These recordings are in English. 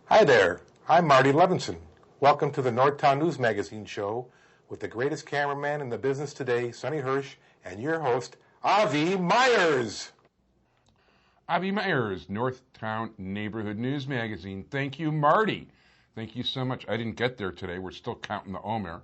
Hi there, I'm Marty Levinson. Welcome to the Northtown News Magazine show with the greatest cameraman in the business today, Sonny Hersh, and your host, Avi Meyers. Avi Meyers, Northtown Neighborhood News Magazine. Thank you, Marty. Thank you so much. I didn't get there today. We're still counting the Omer.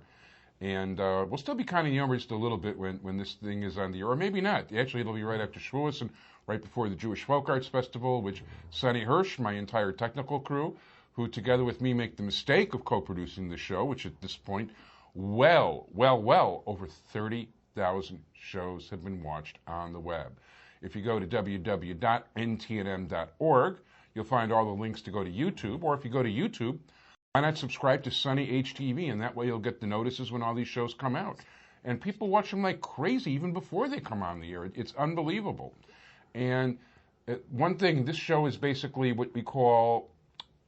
And we'll still be counting the Omer just a little bit when this thing is on the air. Or maybe not. Actually, it'll be right after Shavuos and right before the Jewish Folk Arts Festival, which Sonny Hersh, my entire technical crew, who together with me make the mistake of co-producing the show, which at this point, well over 30,000 shows have been watched on the web. If you go to www.ntnm.org, you'll find all the links to go to YouTube. Or if you go to YouTube, why not subscribe to Sonny HTV, and that way you'll get the notices when all these shows come out. And people watch them like crazy even before they come on the air. It's unbelievable. And one thing, this show is basically what we call,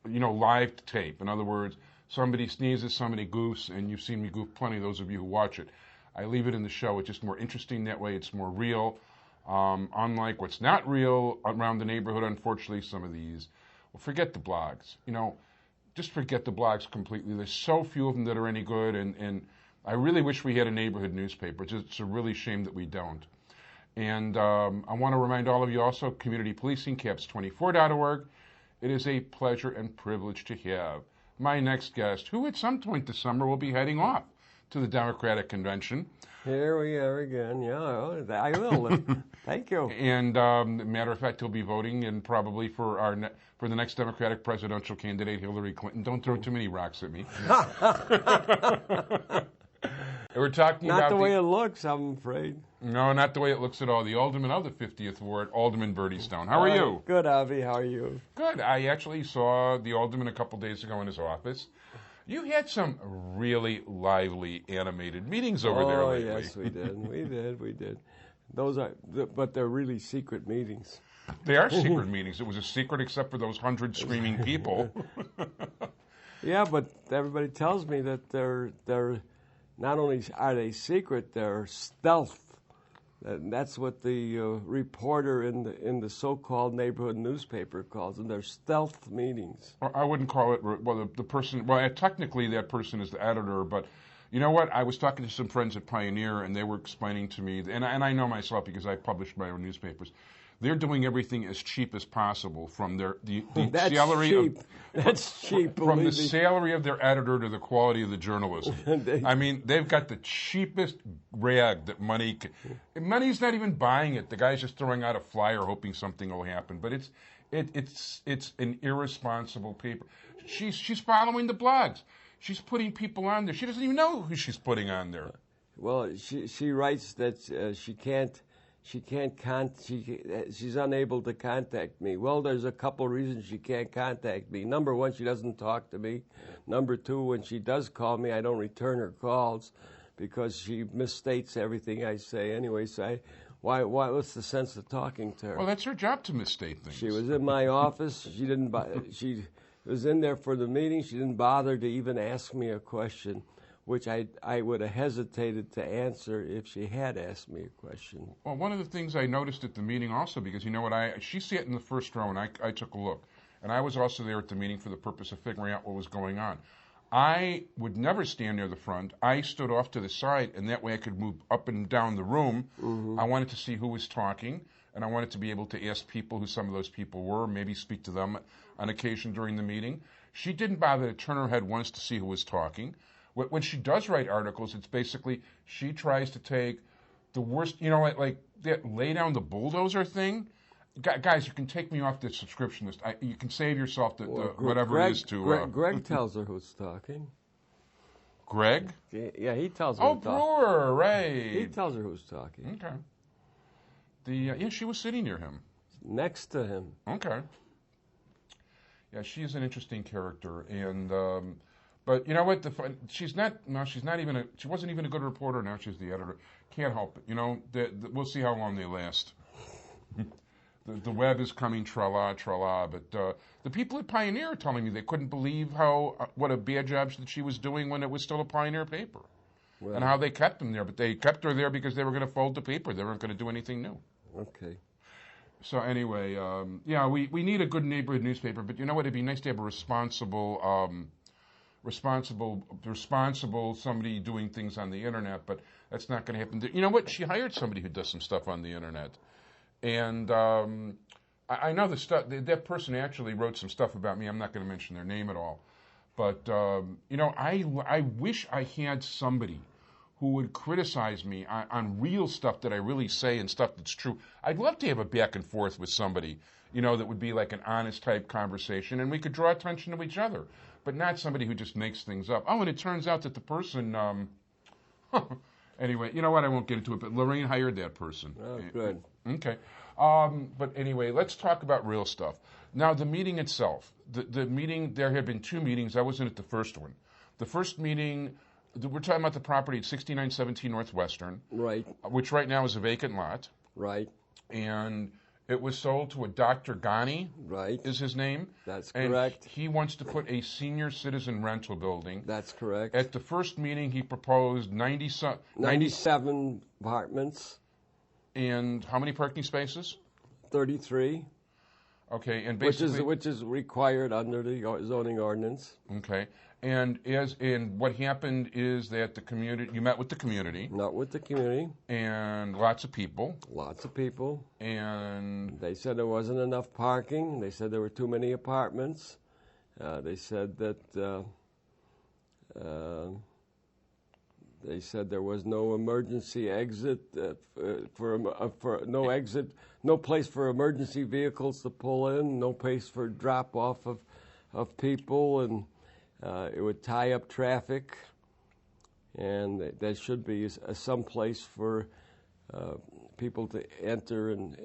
live to tape. In other words, somebody sneezes, somebody goofs, and you've seen me goof plenty, those of you who watch it. I leave it in the show. It's just more interesting that way. It's more real. Unlike what's not real around the neighborhood, unfortunately, some of these. Well, forget the blogs. Just forget the blogs completely. There's so few of them that are any good, and I really wish we had a neighborhood newspaper. It's a really shame that we don't. And I want to remind all of you also, community policing, caps24.org. It is a pleasure and privilege to have my next guest, who at some point this summer will be heading off to the Democratic Convention. Here we are again. Yeah, I will. Thank you. And matter of fact, he'll be voting and probably for the next Democratic presidential candidate, Hillary Clinton. Don't throw too many rocks at me. We're talking not about the way it looks, I'm afraid. No, not the way it looks at all. The Alderman of the 50th Ward, Alderman Berny Stone. How are you? Good, Avi. How are you? Good. I actually saw the Alderman a couple days ago in his office. You had some really lively, animated meetings over there lately. Oh, yes, we did. We did. Those are, but they're really secret meetings. They are secret meetings. It was a secret except for those 100 screaming people. Yeah, but everybody tells me that they're not only are they secret, they're stealth. And that's what the reporter in the so-called neighborhood newspaper calls them. They're stealth meetings. I wouldn't call it, the person, technically that person is the editor, but you know what? I was talking to some friends at Pioneer, and they were explaining to me, and I know myself because I published my own newspapers, they're doing everything as cheap as possible, from the That's salary cheap. That's cheap. From the salary of their editor to the quality of the journalism. I mean, they've got the cheapest rag that money's not even buying it. The guy's just throwing out a flyer hoping something will happen. But it's an irresponsible paper. She's following the blogs. She's putting people on there. She doesn't even know who she's putting on there. Well, she writes that she's unable to contact me. Well, there's a couple reasons she can't contact me. Number one, she doesn't talk to me. Number two, when she does call me, I don't return her calls because she misstates everything I say. Anyway, so what's the sense of talking to her? Well, that's her job to misstate things. She was in my office. She was in there for the meeting. She didn't bother to even ask me a question, which I would have hesitated to answer if she had asked me a question. Well, one of the things I noticed at the meeting also, because she sat in the first row and I took a look, and I was also there at the meeting for the purpose of figuring out what was going on. I would never stand near the front. I stood off to the side, and that way I could move up and down the room. Mm-hmm. I wanted to see who was talking, and I wanted to be able to ask people who some of those people were, maybe speak to them on occasion during the meeting. She didn't bother to turn her head once to see who was talking. When she does write articles, it's basically she tries to take the worst, like that lay down the bulldozer thing. Guys, you can take me off the subscription list. You can save yourself whatever it is to. Greg tells her who's talking. Greg? Yeah, he tells her. Oh, Brewer, right. He tells her who's talking. Okay. She was sitting near him. Next to him. Okay. Yeah, she is an interesting character, and. But you know what? She wasn't even a good reporter. Now she's the editor. Can't help it. We'll see how long they last. The web is coming, tra-la, tra-la. But the people at Pioneer are telling me they couldn't believe what a bad job that she was doing when it was still a Pioneer paper. Well, and how they kept them there. But they kept her there because they were going to fold the paper. They weren't going to do anything new. Okay. So anyway, yeah, we need a good neighborhood newspaper, but you know what? It'd be nice to have a responsible somebody doing things on the internet, but that's not going to happen. You know what? She hired somebody who does some stuff on the internet, and I know the stuff. That person actually wrote some stuff about me. I'm not going to mention their name at all, but you know, I wish I had somebody who would criticize me on real stuff that I really say and stuff that's true. I'd love to have a back and forth with somebody, you know, that would be like an honest type conversation, and we could draw attention to each other, but not somebody who just makes things up. Oh, and it turns out that the person, anyway, you know what? I won't get into it, but Lorraine hired that person. Oh, good. Okay. But anyway, let's talk about real stuff. Now, the meeting itself. The meeting, there had been 2 meetings. I wasn't at the first one. The first meeting, we're talking about the property at 6917 Northwestern. Right. Which right now is a vacant lot. Right. And it was sold to a Dr. Ghani. Right. Is his name. That's correct. And he wants to put a senior citizen rental building. That's correct. At the first meeting, he proposed 97 apartments. And how many parking spaces? 33. Okay, and basically, which is required under the zoning ordinance. Okay, and what happened is that the community, you met with the community. Not with the community. And lots of people. Lots of people. And they said there wasn't enough parking. They said there were too many apartments. They said that they said there was no emergency exit no exit, no place for emergency vehicles to pull in, no place for drop off of people, and it would tie up traffic. And there should be some place for people to enter and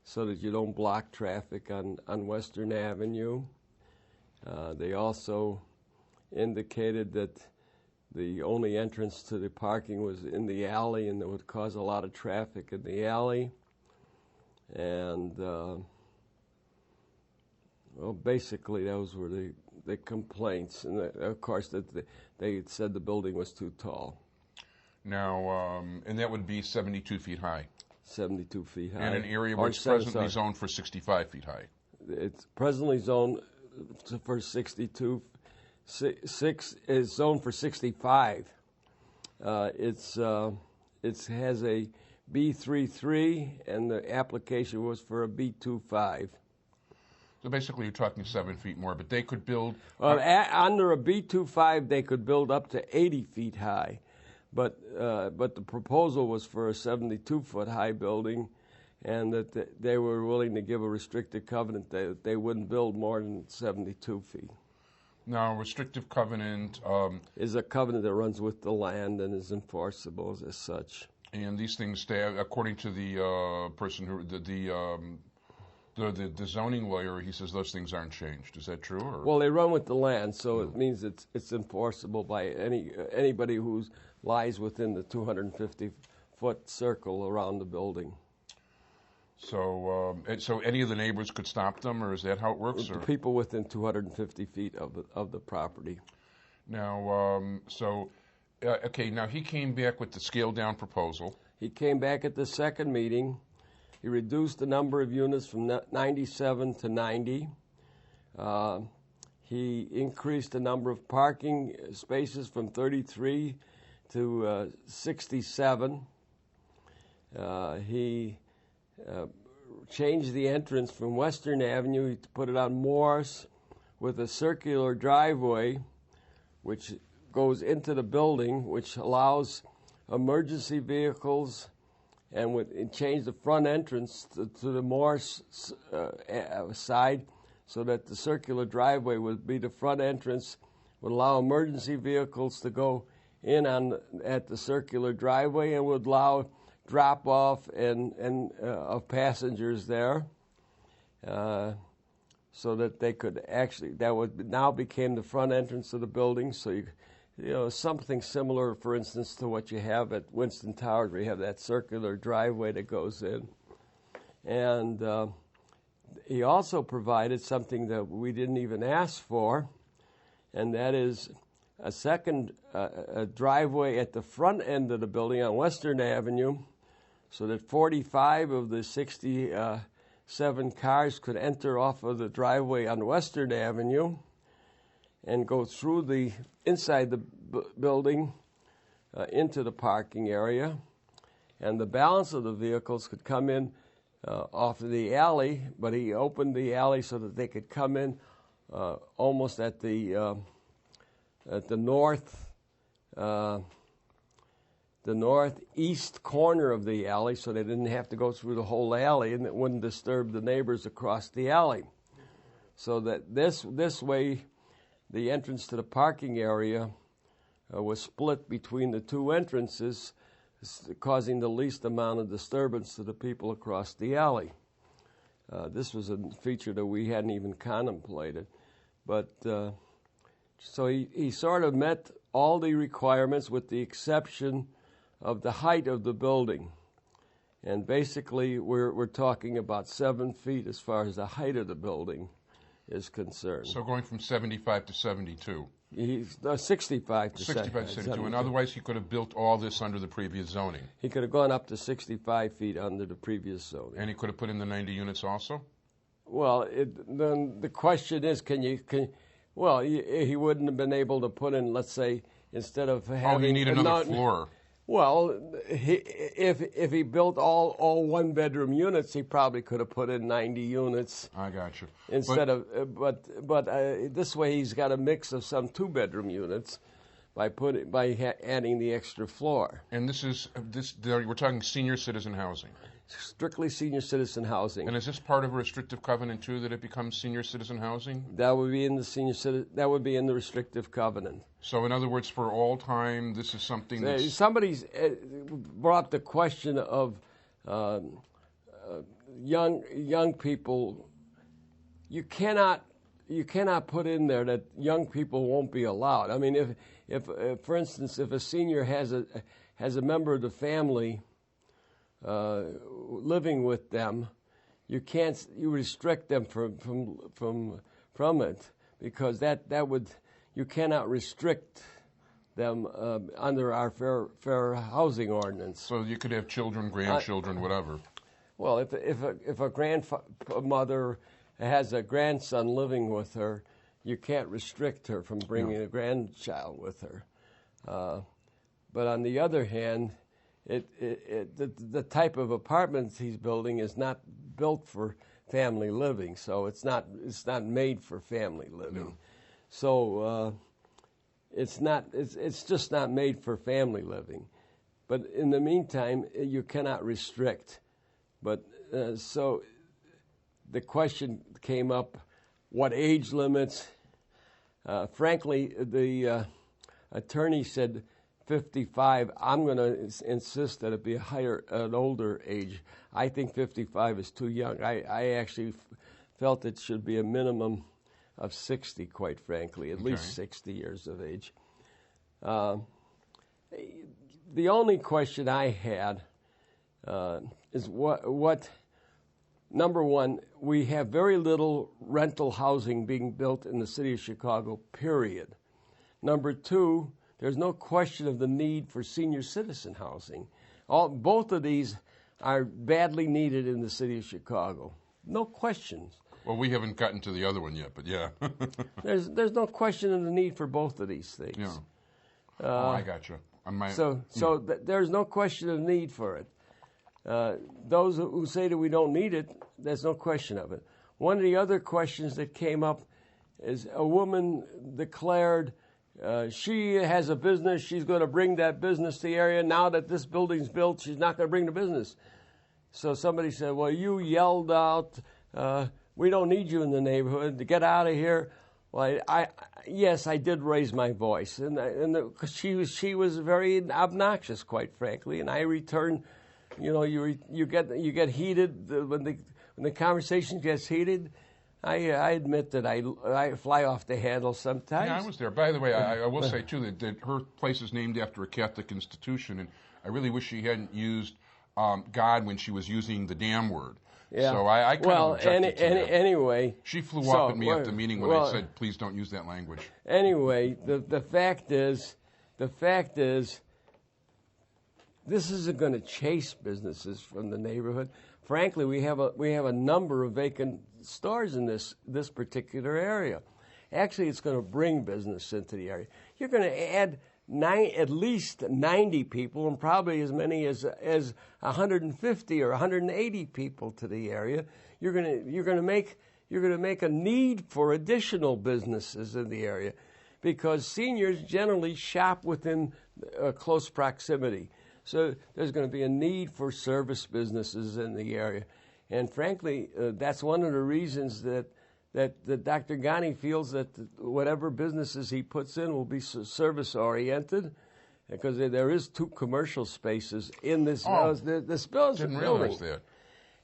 so that you don't block traffic on Western Avenue. They also indicated that the only entrance to the parking was in the alley, and it would cause a lot of traffic in the alley. And, well, basically, those were the complaints. And, of course, that they said the building was too tall. Now, and that would be 72 feet high. 72 feet high. And an area where it's presently zoned for 65 feet high. It's presently zoned for 62 Six is zoned for 65. It has a B33, and the application was for a B25. So basically, you're talking 7 feet more, but they could build. Under a B25, they could build up to 80 feet high, but the proposal was for a 72-foot high building, and that they were willing to give a restricted covenant that they wouldn't build more than 72 feet. Now, restrictive covenant is a covenant that runs with the land and is enforceable as such. And these things stay, according to the person who the zoning lawyer. He says those things aren't changed. Is that true? Or? Well, they run with the land, so it means it's enforceable by anybody who lies within the 250-foot circle around the building. So, so any of the neighbors could stop them, or is that how it works? Or? People within 250 feet of the property. Now, okay. Now he came back with the scaled-down proposal. He came back at the second meeting. He reduced the number of units from 97 to 90. He increased the number of parking spaces from 33 to 67. He changed the entrance from Western Avenue to put it on Morse with a circular driveway which goes into the building, which allows emergency vehicles, and change the front entrance to the Morse side so that the circular driveway would be the front entrance, would allow emergency vehicles to go in at the circular driveway, and would allow drop off of passengers there, so that they could that would now became the front entrance of the building. So something similar, for instance, to what you have at Winston Towers, where you have that circular driveway that goes in. And he also provided something that we didn't even ask for, and that is a second a driveway at the front end of the building on Western Avenue, so that 45 of the 67 cars could enter off of the driveway on Western Avenue and go through the inside the building into the parking area, and the balance of the vehicles could come in off of the alley, but he opened the alley so that they could come in almost at the northeast corner of the alley, so they didn't have to go through the whole alley, and it wouldn't disturb the neighbors across the alley. So that this way, the entrance to the parking area was split between the two entrances, causing the least amount of disturbance to the people across the alley. This was a feature that we hadn't even contemplated. But so he sort of met all the requirements with the exception of the height of the building. And basically, we're talking about 7 feet as far as the height of the building is concerned. So going from 75 to 72. He's 65 to 72. And otherwise, he could have built all this under the previous zoning. He could have gone up to 65 feet under the previous zoning. And he could have put in the 90 units also? Well, then the question is, he wouldn't have been able to put in, let's say, instead of having... Oh, you need another floor. Well, if he built all one-bedroom units, he probably could have put in 90 units. I got you. Instead but this way he's got a mix of some two-bedroom units by adding the extra floor. And we're talking senior citizen housing. Strictly senior citizen housing. And is this part of a restrictive covenant too, that it becomes senior citizen housing? That would be in the That would be in the restrictive covenant. So, in other words, for all time, this is something that's... Somebody's brought the question of young people. You cannot put in there that young people won't be allowed. I mean, if for instance, if a senior has a member of the family living with them, you restrict them from it, because that would, you cannot restrict them under our fair housing ordinance. So you could have children, grandchildren, whatever. Well, if a grandmother has a grandson living with her, you can't restrict her from bringing a grandchild with her. But on the other hand, the type of apartments he's building is not built for family living, so it's not made for family living. No. So it's just not made for family living. But in the meantime, you cannot restrict. But so the question came up: what age limits? Frankly, the attorney said 55. I'm going to insist that it be an older age. I think 55 is too young. I actually felt it should be a minimum of 60, quite frankly, at least 60 years of age. The only question I had is what. Number one, we have very little rental housing being built in the city of Chicago, period. Number two, there's no question of the need for senior citizen housing. Both of these are badly needed in the city of Chicago. No questions. Well, we haven't gotten to the other one yet, but yeah. There's no question of the need for both of these things. Yeah. I got you. There's no question of need for it. Those who say that we don't need it, there's no question of it. One of the other questions that came up is a woman declared she has a business. She's going to bring that business to the area. Now that this building's built, she's not going to bring the business. So somebody said, well, you yelled out, we don't need you in the neighborhood, to get out of here. Well, yes, I did raise my voice, and she was very obnoxious, quite frankly, and I returned. You get heated when the conversation gets heated. I admit that I fly off the handle sometimes. Yeah, I was there. By the way, I will say too that her place is named after a Catholic institution, and I really wish she hadn't used God when she was using the damn word. Yeah. So I kind of objected to that. Anyway, she flew up at me at the meeting when I said, "Please don't use that language." Anyway, the fact is, This isn't going to chase businesses from the neighborhood. Frankly, we have a number of vacant stores in this particular area. Actually, it's going to bring business into the area. You're going to add at least 90 people, and probably as many as 150 or 180 people to the area. You're going to make a need for additional businesses in the area, because seniors generally shop within close proximity. So there's going to be a need for service businesses in the area, and frankly, that's one of the reasons that Dr. Ghani feels that whatever businesses he puts in will be service-oriented, because there is 2 commercial spaces in this this building. Didn't realize that.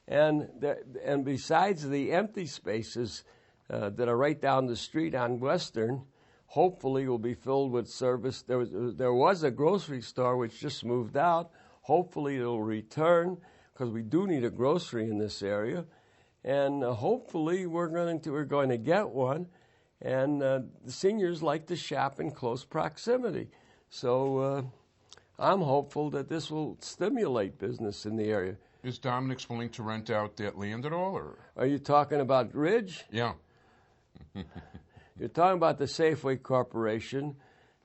And besides the empty spaces that are right down the street on Western, hopefully will be filled with service. There was a grocery store which just moved out. Hopefully it will return, because we do need a grocery in this area. And hopefully we're going to get one, and the seniors like to shop in close proximity. So I'm hopeful that this will stimulate business in the area. Is Dominic's willing to rent out that land at all, or? Are you talking about Ridge? Yeah. You're talking about the Safeway Corporation.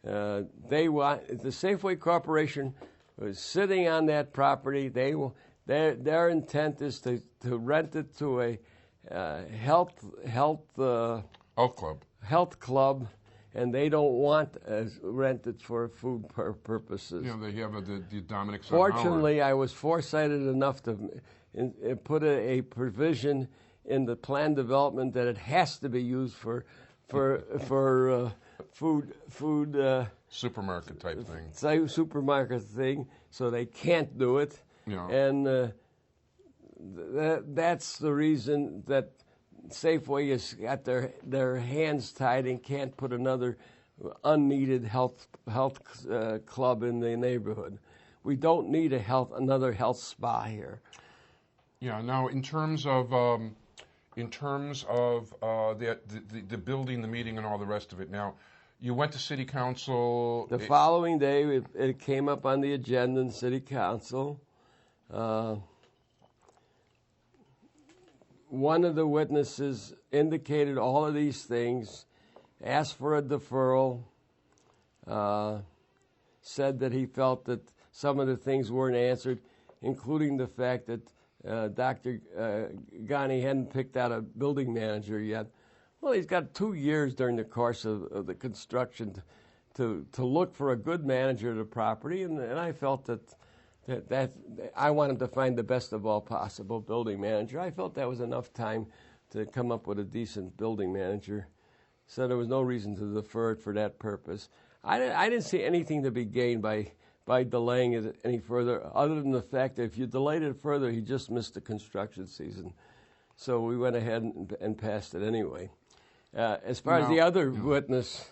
The Safeway Corporation was sitting on that property. Their intent is to rent it to a health club, and they don't want rent it for food purposes. Yeah, they have the Dominic. Fortunately, I was foresighted enough to put a provision in the plan development that it has to be used for food supermarket type thing. Supermarket thing, so they can't do it. Yeah. And that's the reason that Safeway has got their hands tied and can't put another unneeded health club in the neighborhood. We don't need another health spa here. Yeah. Now, in terms of the building, the meeting, and all the rest of it. Now, you went to City Council. The following day, it came up on the agenda in City Council. One of the witnesses indicated all of these things, asked for a deferral, said that he felt that some of the things weren't answered, including the fact that Dr. Ghani hadn't picked out a building manager yet. Well, he's got 2 years during the course of the construction to look for a good manager of the property, and I felt that I wanted to find the best of all possible building manager. I felt that was enough time to come up with a decent building manager, so there was no reason to defer it for that purpose. I didn't see anything to be gained by delaying it any further, other than the fact that if you delayed it further, he just missed the construction season. So we went ahead and passed it anyway. As far as the other witness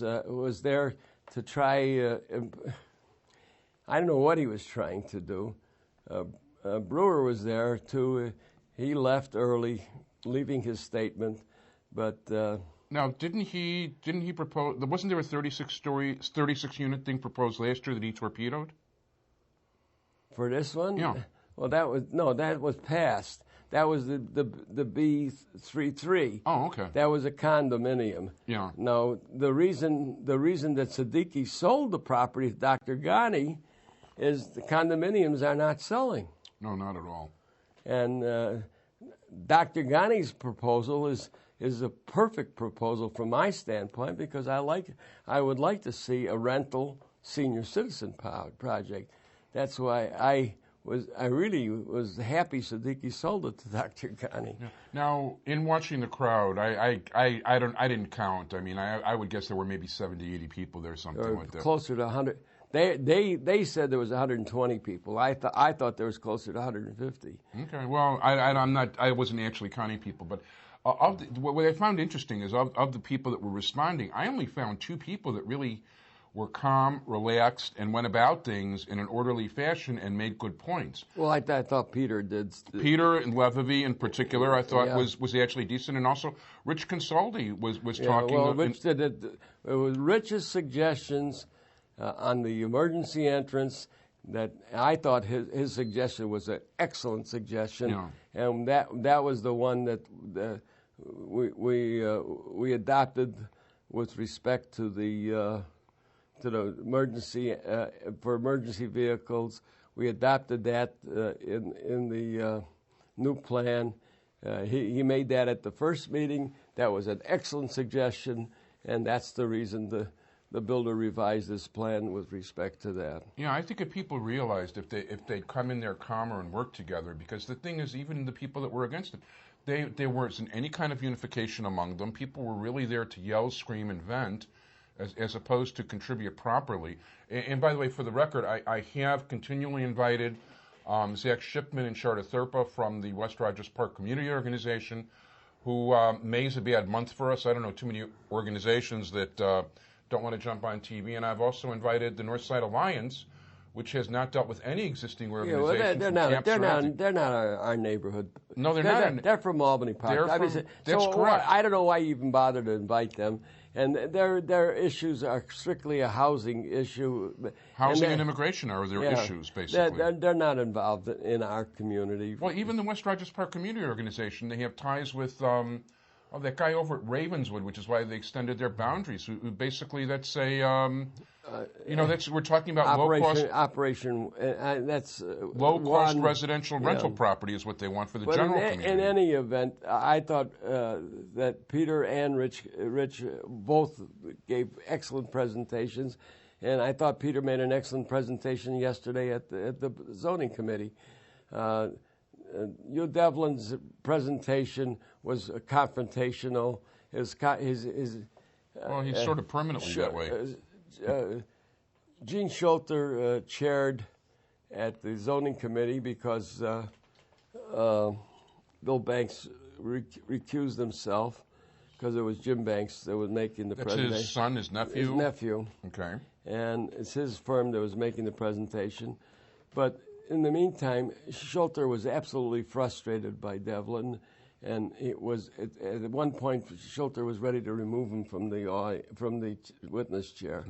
was there to try. I don't know what he was trying to do. Brewer was there too. He left early, leaving his statement. But now, didn't he propose? Wasn't there a 36 unit thing proposed last year that he torpedoed? For this one? Yeah. Well, that was passed. That was the B33. Oh, okay. That was a condominium. Yeah. Now, the reason that Siddiqui sold the property to Dr. Ghani is the condominiums are not selling. No, not at all. And Dr. Ghani's proposal is a perfect proposal from my standpoint, because I would like to see a rental senior citizen project. That's why I really was happy Siddiqui sold it to Dr. Ghani. Yeah. Now, in watching the crowd, I didn't count. I mean, I would guess there were maybe 70, 80 people there, something like that. Closer to 100. They said there was 120 people. I thought there was closer to 150. Okay. Well, I wasn't actually counting people, but what I found interesting is of the people that were responding, I only found 2 people that really were calm, relaxed, and went about things in an orderly fashion and made good points. Well, I thought Peter did. Peter and Levy in particular, I thought was actually decent, and also Rich Consoldi was talking. Well, Rich did it. It was Rich's suggestions on the emergency entrance. That I thought his suggestion was an excellent suggestion, and that was the one that we adopted with respect to the emergency for emergency vehicles. We adopted that in the new plan. He made that at the first meeting. That was an excellent suggestion, and that's the reason the builder revised this plan with respect to that. Yeah, I think if people realized if they'd come in there calmer and work together, because the thing is, even the people that were against it, there wasn't any kind of unification among them. People were really there to yell, scream, and vent, as opposed to contribute properly. And by the way, for the record, I have continually invited Zach Shipman and Sharda Thurpa from the West Rogers Park Community Organization, who May is a bad month for us. I don't know too many organizations that don't want to jump on TV. And I've also invited the Northside Alliance, which has not dealt with any existing organization. Yeah, well, they're not our neighborhood. No, they're not. They're from Albany Park. That's correct. I don't know why you even bothered to invite them. And their issues are strictly a housing issue. Housing and immigration are their issues, basically. They're not involved in our community. Well, even the West Rogers Park Community Organization, they have ties with that guy over at Ravenswood, which is why they extended their boundaries. Who basically, that's a, we're talking about low-cost residential rental property is what they want for the general community. In any event, I thought that Peter and Rich both gave excellent presentations, and I thought Peter made an excellent presentation yesterday at the zoning committee. Devlin's presentation was confrontational. He's sort of permanently that way. Gene Schulter chaired at the zoning committee because Bill Banks recused himself because it was Jim Banks that was making the presentation. That's his son, his nephew? His nephew. Okay. And it's his firm that was making the presentation. But in the meantime, Schulter was absolutely frustrated by Devlin, and at one point Schulter was ready to remove him from the witness chair.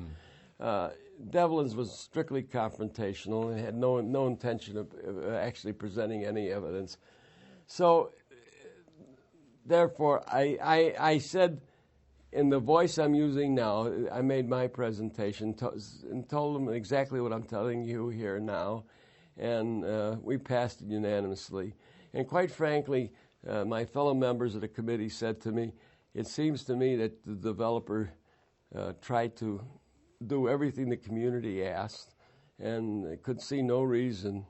Devlin's was strictly confrontational and had no intention of actually presenting any evidence. So, therefore, I said, in the voice I'm using now, I made my presentation and told them exactly what I'm telling you here now. And we passed it unanimously. And quite frankly, my fellow members of the committee said to me, it seems to me that the developer tried to do everything the community asked and could see no reason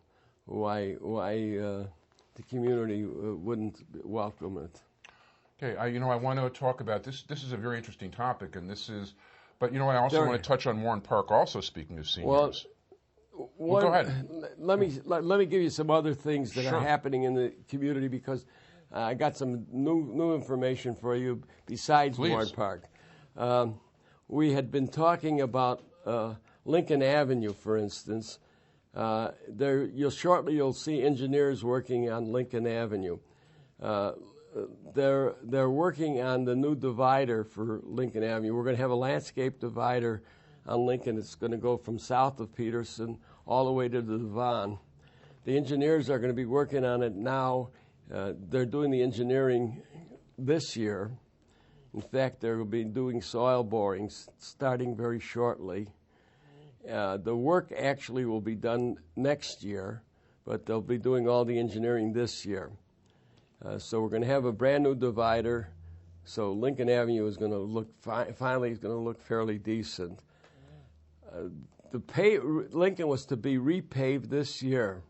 why the community wouldn't welcome it. Okay, I want to talk about this. This is a very interesting topic, but I also want to touch on Warren Park also, speaking of seniors. Well, go ahead. Let me give you some other things that are happening in the community, because I got some new information for you besides Warren Park. We had been talking about Lincoln Avenue, for instance. You'll see engineers working on Lincoln Avenue. They're working on the new divider for Lincoln Avenue. We're going to have a landscape divider on Lincoln. It's going to go from south of Peterson all the way to the Devon. The engineers are going to be working on it now. They're doing the engineering this year. In fact, they'll be doing soil borings starting very shortly. The work actually will be done next year, but they'll be doing all the engineering this year. So we're going to have a brand new divider. So Lincoln Avenue is going to look finally is going to look fairly decent. Lincoln was to be repaved this year,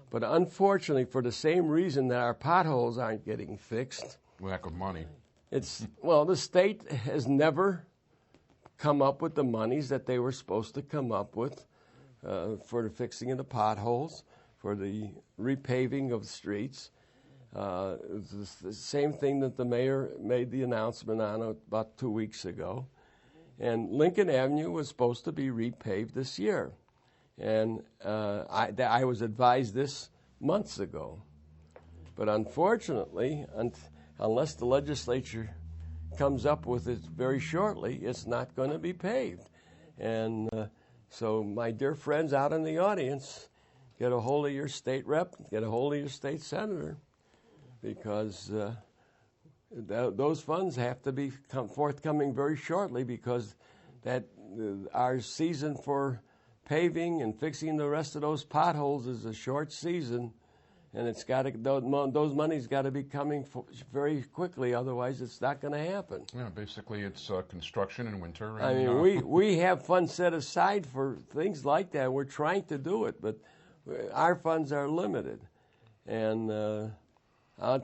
but unfortunately, for the same reason that our potholes aren't getting fixed, lack of money. The state has never come up with the monies that they were supposed to come up with for the fixing of the potholes, for the repaving of the streets. It's the same thing that the mayor made the announcement on about 2 weeks ago. And Lincoln Avenue was supposed to be repaved this year. And I was advised this months ago. But unfortunately, unless the legislature comes up with it very shortly, it's not going to be paved. And so my dear friends out in the audience, get a hold of your state rep, get a hold of your state senator, because those funds have to be forthcoming very shortly, because our season for paving and fixing the rest of those potholes is a short season, and it's got to, those money's got to be coming very quickly, otherwise it's not going to happen. Yeah, basically it's construction in winter. And, I mean, we have funds set aside for things like that. We're trying to do it, but our funds are limited, and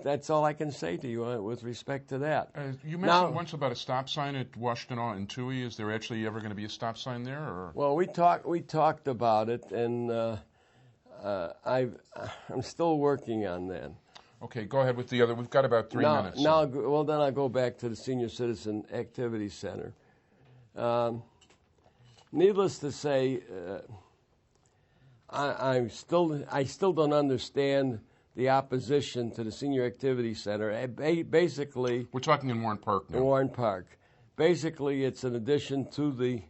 that's all I can say to you with respect to that. You mentioned once about a stop sign at Washington and Toohey. Is there actually ever going to be a stop sign there? Or? Well, we talked about it, and I'm still working on that. Okay, go ahead with the other. We've got about 3 minutes. Then I'll go back to the Senior Citizen Activity Center. Needless to say, I still don't understand the opposition to the Senior Activity Center. Basically, we're talking in Warren Park now. Warren Park. Basically, it's an addition to the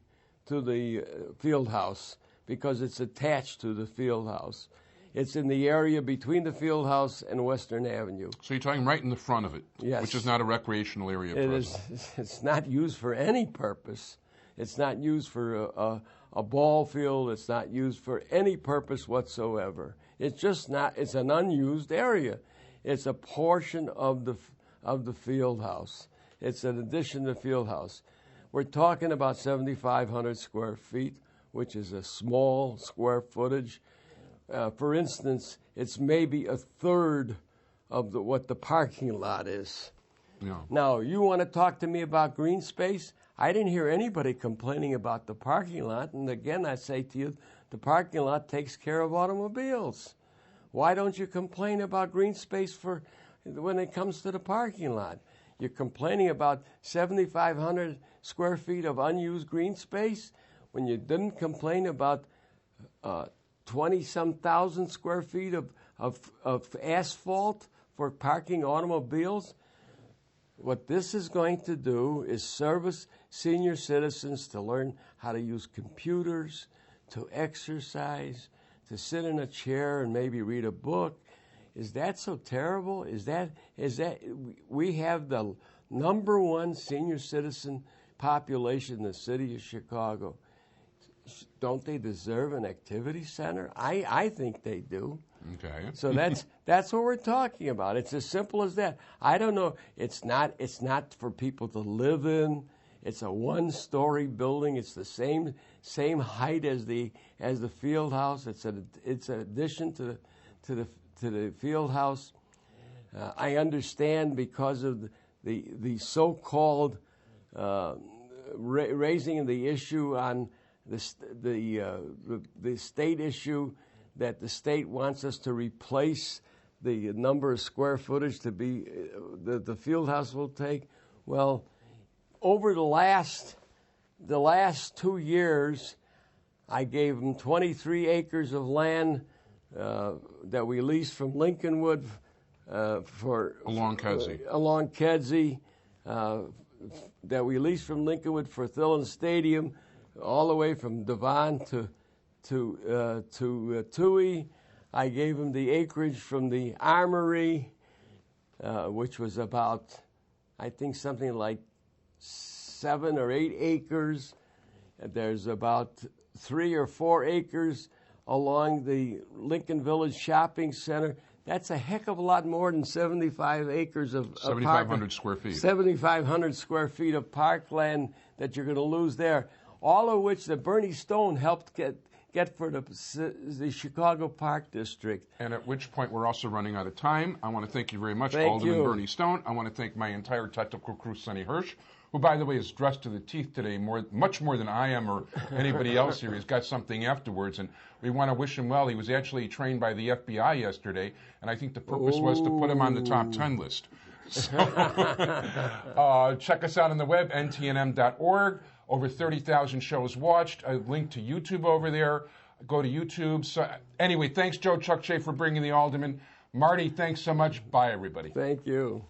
field house, because it's attached to the field house. It's in the area between the field house and Western Avenue. So you're talking right in the front of it, yes, which is not a recreational area. It's not used for any purpose. It's not used for a ball field. It's not used for any purpose whatsoever. It's just not. It's an unused area. It's a portion of the field house. It's an addition to the field house. We're talking about 7,500 square feet, which is a small square footage. For instance, it's maybe a third of what the parking lot is. Yeah. Now, you want to talk to me about green space? I didn't hear anybody complaining about the parking lot. And again, I say to you, the parking lot takes care of automobiles. Why don't you complain about green space when it comes to the parking lot? You're complaining about 7,500 square feet of unused green space when you didn't complain about 20-some thousand square feet of asphalt for parking automobiles. What this is going to do is service senior citizens to learn how to use computers, to exercise, to sit in a chair and maybe read a book. Is that so terrible? Is that we have the #1 senior citizen population in the city of Chicago. Don't they deserve an activity center? I think they do. Okay. So that's what we're talking about. It's as simple as that. I don't know. It's not for people to live in. It's a one-story building. It's the same height as the field house. It's an addition to the field house. I understand because of the so-called raising the issue on the state issue, that the state wants us to replace the number of square footage to be the field house will take. Well, over the last 2 years, I gave them 23 acres of land that we leased from Lincolnwood along Kedzie, that we leased from Lincolnwood for Thillen Stadium, all the way from Devon to Toohey. I gave them the acreage from the Armory, which was about, I think, something like 7 or 8 acres. There's about 3 or 4 acres along the Lincoln Village Shopping Center. That's a heck of a lot more than 75 acres of 7,500 square feet. 7,500 square feet of parkland that you're going to lose there. All of which the Berny Stone helped get for the Chicago Park District. And at which point we're also running out of time. I want to thank you very much, Thank Alderman you. Berny Stone. I want to thank my entire technical crew, Sonny Hersh, who, by the way, is dressed to the teeth today, much more than I am or anybody else here. He's got something afterwards, and we want to wish him well. He was actually trained by the FBI yesterday, and I think the purpose was to put him on the top 10 list. So, check us out on the web, ntnm.org. Over 30,000 shows watched. A link to YouTube over there. Go to YouTube. So, anyway, thanks, Joe Chuck Shea, for bringing the Alderman. Marty, thanks so much. Bye, everybody. Thank you.